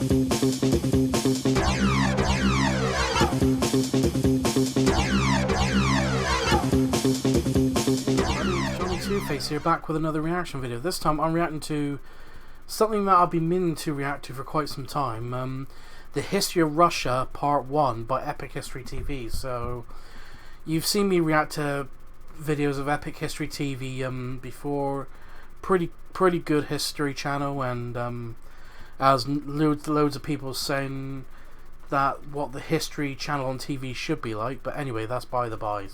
Two-Face here, back with another reaction video. This time I'm reacting to something that I've been meaning to react to for quite some time. The History of Russia Part 1 by Epic History TV. So, you've seen me react to videos of Epic History TV before. Pretty good history channel, and as loads of people saying that what the history channel on TV should be like. But anyway, that's by the by.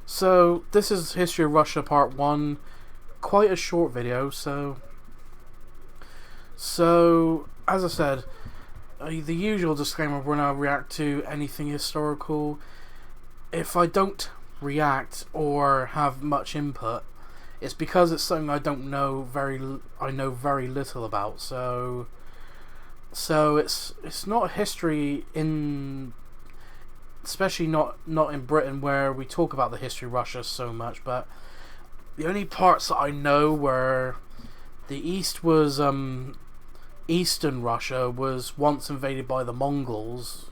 So this is History of Russia Part 1, quite a short video, so as I said, the usual disclaimer when I react to anything historical, if I don't react or have much input, it's because it's something I know very little about, so it's not history in... especially not in Britain, where we talk about the history of Russia so much, but the only parts that I know were the East was Eastern Russia was once invaded by the Mongols.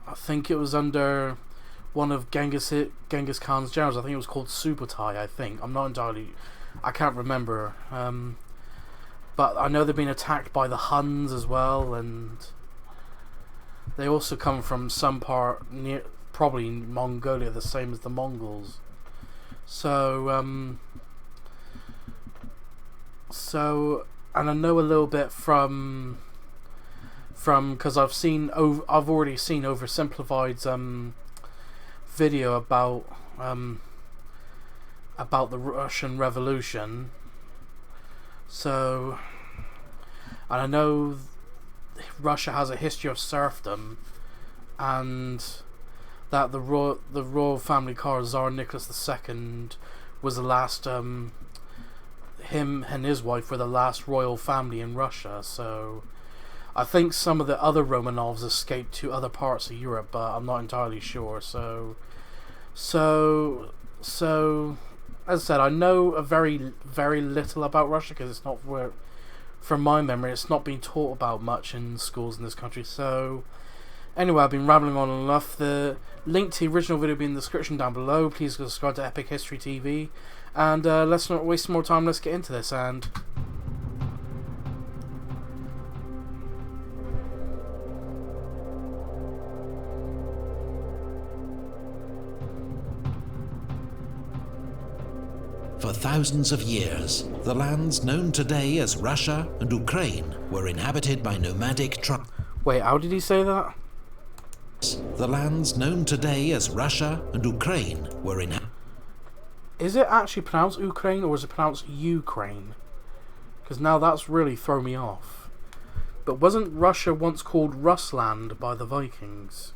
I think it was under one of Genghis Khan's generals. I think it was called Subutai, I think. I'm not entirely... I can't remember. But I know they've been attacked by the Huns as well, and they also come from some part near, probably Mongolia, the same as the Mongols. So, and I know a little bit from because I've already seen Oversimplified's video about the Russian Revolution. So, and I know Russia has a history of serfdom, and that the royal family car Tsar Nicholas II was the last, him and his wife were the last royal family in Russia. So I think some of the other Romanovs escaped to other parts of Europe, but I'm not entirely sure. So as I said, I know a very little about Russia, because it's not where, from my memory, it's not been taught about much in schools in this country. So anyway, I've been rambling on enough. The link to the original video will be in the description down below. Please subscribe to Epic History TV, and let's not waste more time. Let's get into this. And for thousands of years, the lands known today as Russia and Ukraine were inhabited by nomadic tribes. Wait, how did he say that? The lands known today as Russia and Ukraine were Is it actually pronounced Ukraine, or is it pronounced Ukraine? Because now that's really thrown me off. But wasn't Russia once called Rusland by the Vikings?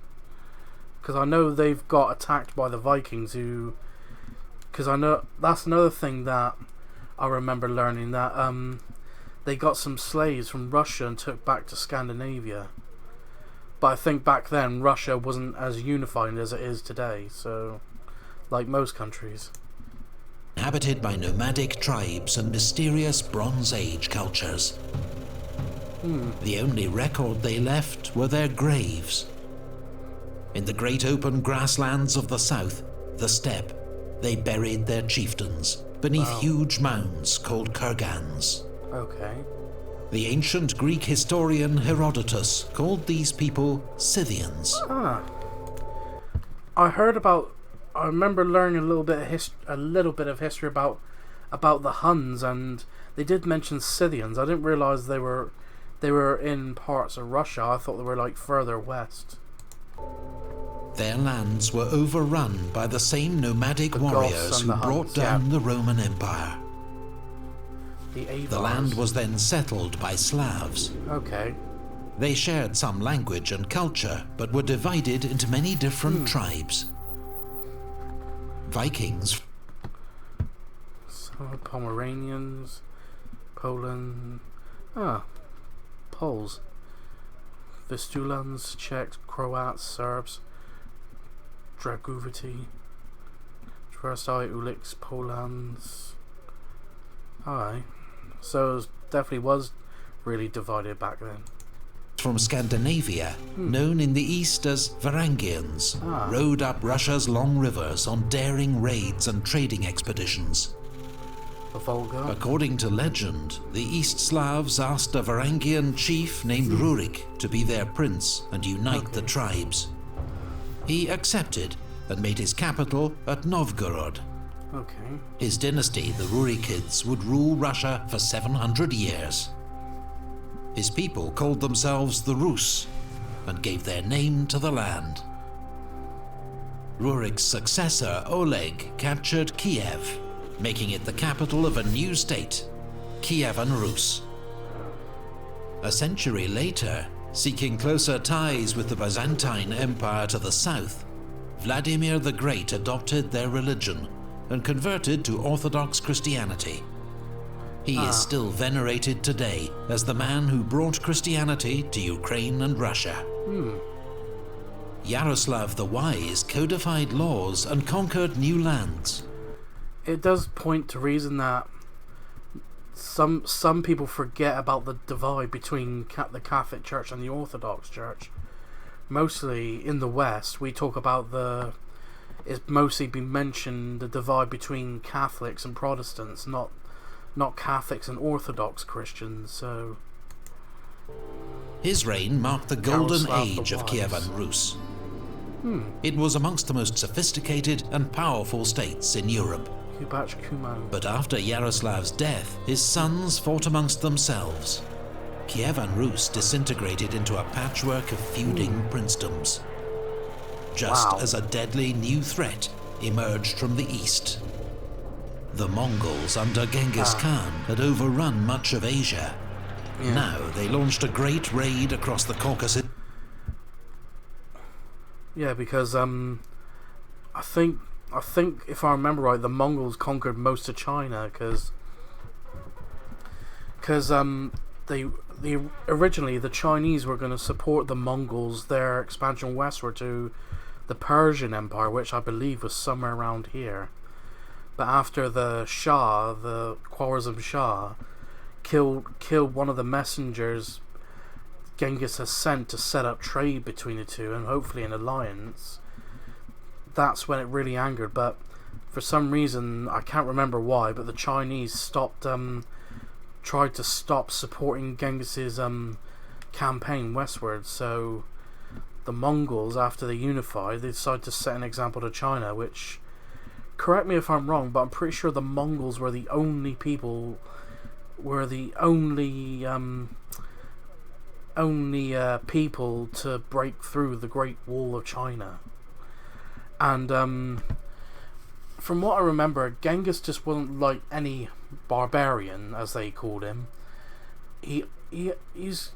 Because I know they've got attacked by the Vikings, who... because I know that's another thing that I remember learning, that they got some slaves from Russia and took back to Scandinavia. But I think back then Russia wasn't as unified as it is today, so like most countries. Inhabited by nomadic tribes and mysterious Bronze Age cultures. The only record they left were their graves. In the great open grasslands of the south, the steppe, they buried their chieftains beneath huge mounds called kurgans. Okay. The ancient Greek historian Herodotus called these people Scythians. I remember learning a little bit of history about the Huns, and they did mention Scythians. I didn't realize they were in parts of Russia. I thought they were like further west. Their lands were overrun by the same nomadic warriors who brought down the Roman Empire. The land was then settled by Slavs. Okay. They shared some language and culture, but were divided into many different tribes. Vikings. So, Pomeranians, Poland, Poles, Vistulans, Czechs, Croats, Serbs, Draguvati, Tversai, Uliks, Polans. Alright. So it definitely was really divided back then. From Scandinavia, known in the east as Varangians, rode up Russia's long rivers on daring raids and trading expeditions. The Volga. According to legend, the East Slavs asked a Varangian chief named Rurik to be their prince and unite the tribes. He accepted and made his capital at Novgorod. Okay. His dynasty, the Rurikids, would rule Russia for 700 years. His people called themselves the Rus and gave their name to the land. Rurik's successor, Oleg, captured Kiev, making it the capital of a new state, Kievan Rus. A century later, seeking closer ties with the Byzantine Empire to the south, Vladimir the Great adopted their religion and converted to Orthodox Christianity. He is still venerated today as the man who brought Christianity to Ukraine and Russia. Yaroslav the Wise codified laws and conquered new lands. It does point to reason that some people forget about the divide between the Catholic Church and the Orthodox Church. Mostly in the West, we talk about it's mostly been mentioned the divide between Catholics and Protestants, not Catholics and Orthodox Christians. So his reign marked the golden Yaroslav age the of Wise. Kievan Rus. It was amongst the most sophisticated and powerful states in Europe. Kubach Kuman. But after Yaroslav's death, his sons fought amongst themselves. Kievan Rus disintegrated into a patchwork of feuding princedoms, just Wow. as a deadly new threat emerged from the east. The Mongols under Genghis Khan had overrun much of Asia. Now they launched a great raid across the Caucasus. Yeah, because I think if I remember right, the Mongols conquered most of China because they originally the Chinese were going to support the Mongols their expansion westward to the Persian Empire, which I believe was somewhere around here. But after the Shah, the Khwarezm Shah, killed one of the messengers Genghis has sent to set up trade between the two and hopefully an alliance, that's when it really angered. But for some reason, I can't remember why, but the Chinese tried to stop supporting Genghis's campaign westward. So the Mongols, after they unified, they decided to set an example to China, which, correct me if I'm wrong, but I'm pretty sure the Mongols were the only people, people to break through the Great Wall of China. And from what I remember, Genghis just wasn't like any barbarian, as they called him. He was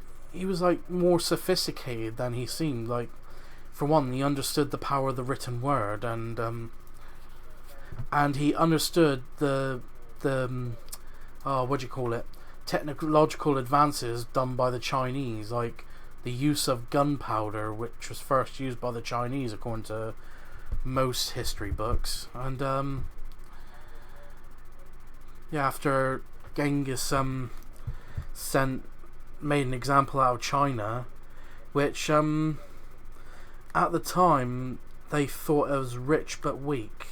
like more sophisticated than he seemed. Like, for one, he understood the power of the written word, and he understood the what do you call it? Technological advances done by the Chinese, like the use of gunpowder, which was first used by the Chinese according to most history books. And after Genghis made an example out of China, which at the time they thought it was rich but weak,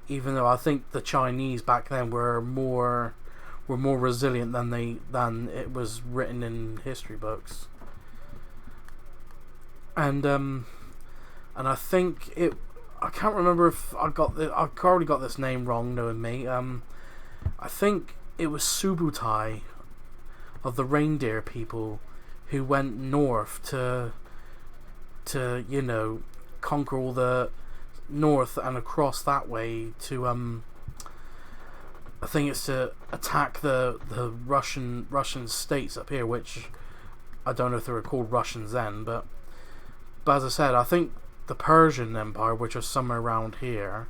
even though I think the Chinese back then were more resilient than it was written in history books. And I think I can't remember if I already got this name wrong, knowing me. I think it was Subutai of the reindeer people who went north to conquer all the north and across that way to I think it's to attack the Russian states up here, which I don't know if they were called Russians then, but as I said, I think the Persian Empire, which was somewhere around here,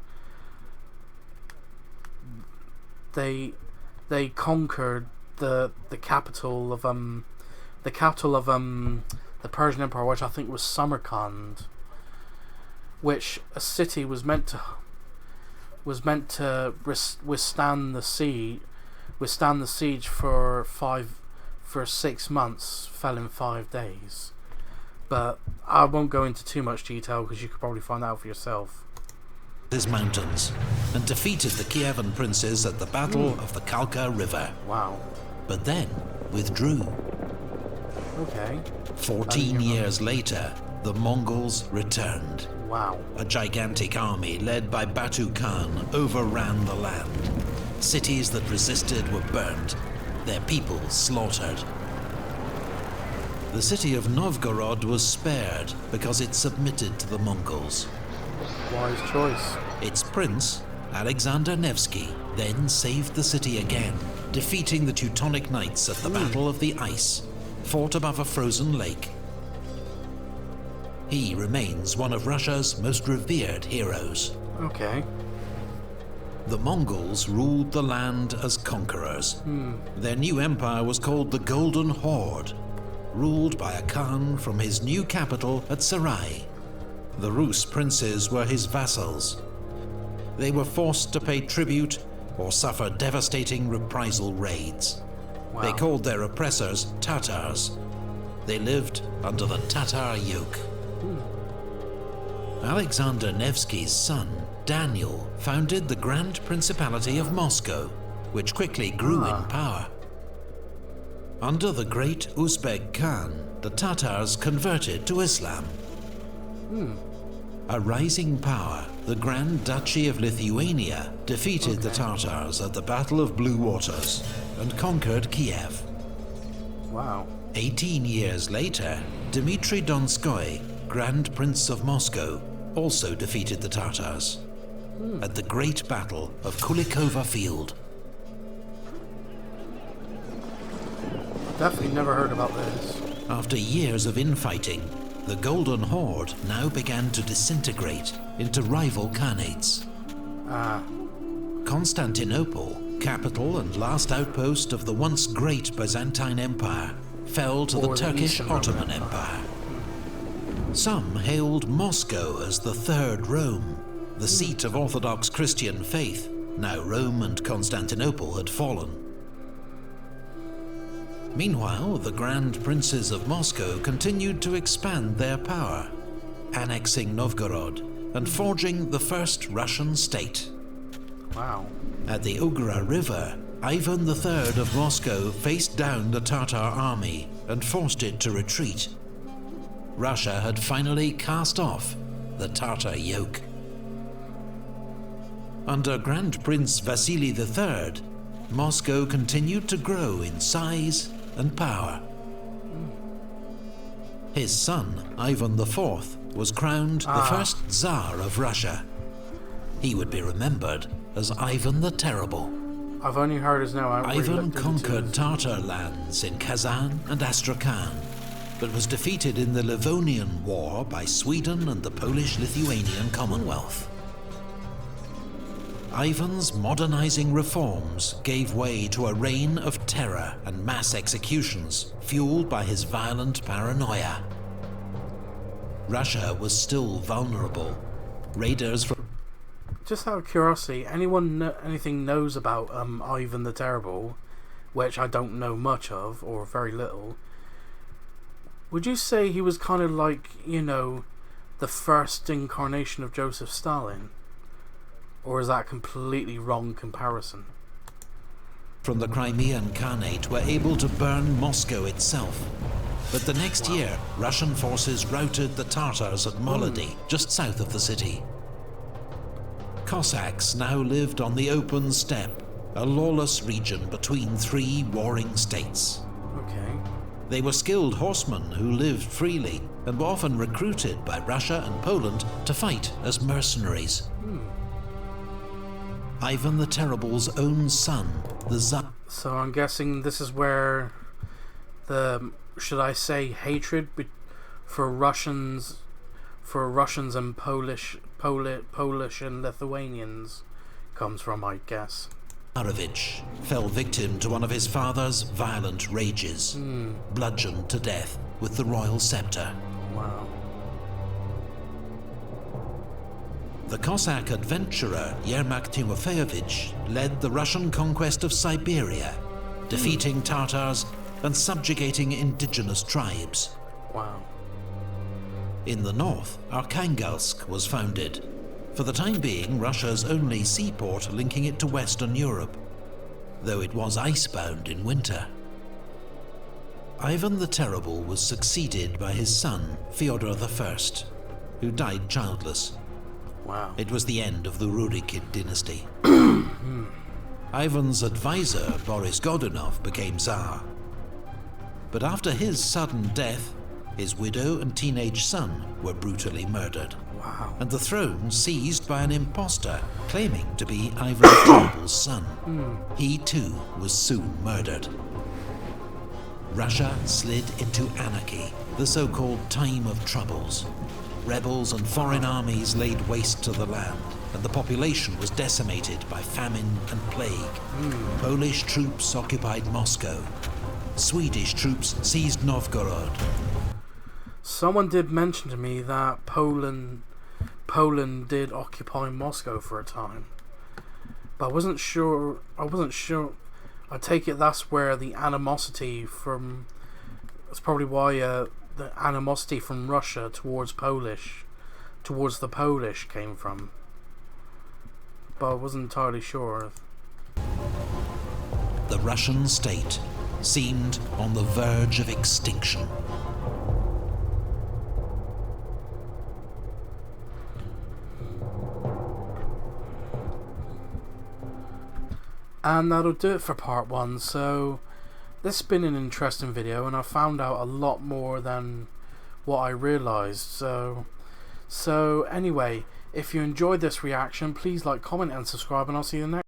they conquered the capital of the Persian Empire, which I think was Samarkand, which a city was meant to withstand the siege for for 6 months fell in 5 days. But I won't go into too much detail because you could probably find out for yourself. His mountains and defeated the Kievan princes at the Battle of the Kalka River. Wow. But then withdrew. Okay. 14 years later, the Mongols returned. Wow. A gigantic army led by Batu Khan overran the land. Cities that resisted were burnt, their people slaughtered. The city of Novgorod was spared because it submitted to the Mongols. Wise choice. Its prince, Alexander Nevsky, then saved the city again, defeating the Teutonic Knights at the Battle of the Ice, fought above a frozen lake. He remains one of Russia's most revered heroes. Okay. The Mongols ruled the land as conquerors. Their new empire was called the Golden Horde, ruled by a Khan from his new capital at Sarai. The Rus princes were his vassals. They were forced to pay tribute or suffer devastating reprisal raids. Wow. They called their oppressors Tatars. They lived under the Tatar yoke. Alexander Nevsky's son, Daniel, founded the Grand Principality of Moscow, which quickly grew in power. Under the great Uzbek Khan, the Tatars converted to Islam. A rising power, the Grand Duchy of Lithuania defeated the Tatars at the Battle of Blue Waters and conquered Kiev. Wow. 18 years later, Dmitry Donskoy, Grand Prince of Moscow, also defeated the Tatars at the Great Battle of Kulikova Field. Definitely never heard about this. After years of infighting, the Golden Horde now began to disintegrate into rival khanates. Constantinople, capital and last outpost of the once great Byzantine Empire, fell to the Turkish Ottoman Empire. Some hailed Moscow as the Third Rome, the seat of Orthodox Christian faith. Now Rome and Constantinople had fallen. Meanwhile, the Grand Princes of Moscow continued to expand their power, annexing Novgorod and forging the first Russian state. Wow. At the Ugra River, Ivan III of Moscow faced down the Tatar army and forced it to retreat. Russia had finally cast off the Tatar yoke. Under Grand Prince Vasily III, Moscow continued to grow in size and power. His son, Ivan IV, was crowned the first Tsar of Russia. He would be remembered as Ivan the Terrible. I've only heard his name. Ivan conquered Tatar lands in Kazan and Astrakhan, but was defeated in the Livonian War by Sweden and the Polish-Lithuanian Commonwealth. Ivan's modernizing reforms gave way to a reign of terror and mass executions, fueled by his violent paranoia. Russia was still vulnerable. Raiders from... Just out of curiosity, anything knows about Ivan the Terrible, which I don't know much of, or very little, would you say he was kind of like, the first incarnation of Joseph Stalin? Or is that a completely wrong comparison? From the Crimean Khanate were able to burn Moscow itself. But the next year, Russian forces routed the Tatars at Molody, just south of the city. Cossacks now lived on the open steppe, a lawless region between three warring states. Okay. They were skilled horsemen who lived freely and were often recruited by Russia and Poland to fight as mercenaries. Ivan the Terrible's own son, the Tsar. So I'm guessing this is where the, should I say, hatred for Russians and Polish and Lithuanians comes from, I guess. Tsarevich fell victim to one of his father's violent rages, bludgeoned to death with the royal scepter. Wow. The Cossack adventurer Yermak Timofeyevich led the Russian conquest of Siberia, defeating Tatars and subjugating indigenous tribes. Wow. In the north, Arkhangelsk was founded, for the time being Russia's only seaport linking it to Western Europe, though it was icebound in winter. Ivan the Terrible was succeeded by his son, Fyodor I, who died childless. Wow. It was the end of the Rurikid dynasty. Ivan's advisor, Boris Godunov, became Tsar. But after his sudden death, his widow and teenage son were brutally murdered. Wow. And the throne seized by an impostor claiming to be Ivan the Terrible's son. He too was soon murdered. Russia slid into anarchy, the so-called Time of Troubles. Rebels and foreign armies laid waste to the land, and the population was decimated by famine and plague. Polish troops occupied Moscow. Swedish troops seized Novgorod. Someone did mention to me that Poland did occupy Moscow for a time, but I wasn't sure. I take it that's where the animosity from. That's probably why the animosity from Russia towards the Polish came from. But I wasn't entirely sure. The Russian state seemed on the verge of extinction. And that'll do it for part 1. So this has been an interesting video, and I found out a lot more than what I realised. So anyway, if you enjoyed this reaction, please like, comment and subscribe, and I'll see you in the next